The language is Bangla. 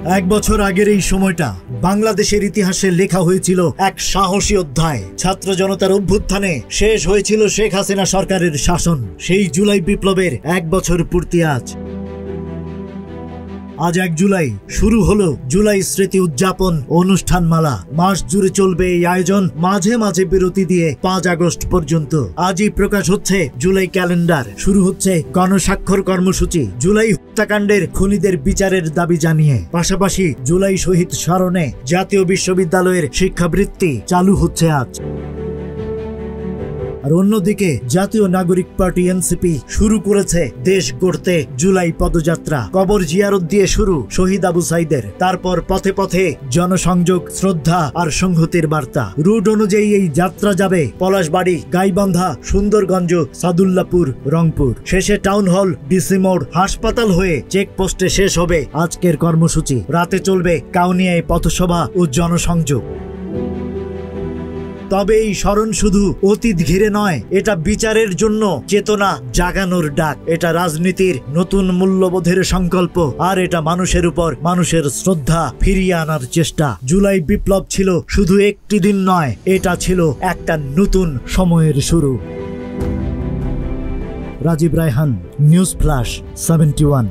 এক বছর আগের এই সময়টা বাংলাদেশের ইতিহাসে লেখা হয়েছিল এক সাহসী অধ্যায়। ছাত্র জনতার অভ্যুত্থানে শেষ হয়েছিল শেখ হাসিনা সরকারের শাসন। সেই জুলাই বিপ্লবের এক বছর পূর্তি আজ 1 জুলাই শুরু হলো জুলাই স্মৃতি উদযাপন অনুষ্ঠানমালা। মাস জুড়ে চলবে এই আয়োজন, মাঝে মাঝে বিরতি দিয়ে 5 আগস্ট পর্যন্ত। আজই প্রকাশ হচ্ছে জুলাই ক্যালেন্ডার, শুরু হচ্ছে গণস্বাক্ষর কর্মসূচি জুলাই হত্যাকাণ্ডের খুনিদের বিচারের দাবি জানিয়ে। পাশাপাশি জুলাই শহীদ স্মরণে জাতীয় বিশ্ববিদ্যালয়ের শিক্ষাবৃত্তি চালু হচ্ছে আজ। আর অন্যদিকে জাতীয় নাগরিক পার্টি এনসিপি শুরু করেছে দেশ গড়তে জুলাই পদযাত্রা। কবর জিয়ারত দিয়ে শুরু শহীদ আবু সাইদের, তারপর পথে পথে জনসংযোগ, শ্রদ্ধা আর সংহতির বার্তা। রুট অনুযায়ী এই যাত্রা যাবে পলাশবাড়ি, গাইবান্ধা, সুন্দরগঞ্জ, সাদুল্লাপুর, রংপুর। শেষে টাউন হল, ডিসি মোড়, হাসপাতাল হয়ে চেকপোস্টে শেষ হবে আজকের কর্মসূচি। রাতে চলবে কাউনিয়ায় পথসভা ও জনসংযোগ। তবে এই স্মরণ শুধু অতীত ঘিরে নয়, এটা বিচারের জন্য চেতনা জাগানোর ডাক। এটা রাজনীতির নতুন মূল্যবোধের সংকল্প, আর এটা মানুষের উপর মানুষের শ্রদ্ধা ফিরিয়ে আনার চেষ্টা। জুলাই বিপ্লব ছিল শুধু একটি দিন নয়, এটা ছিল একটা নতুন সময়ের শুরু। Rajib Raihan, news flash 71।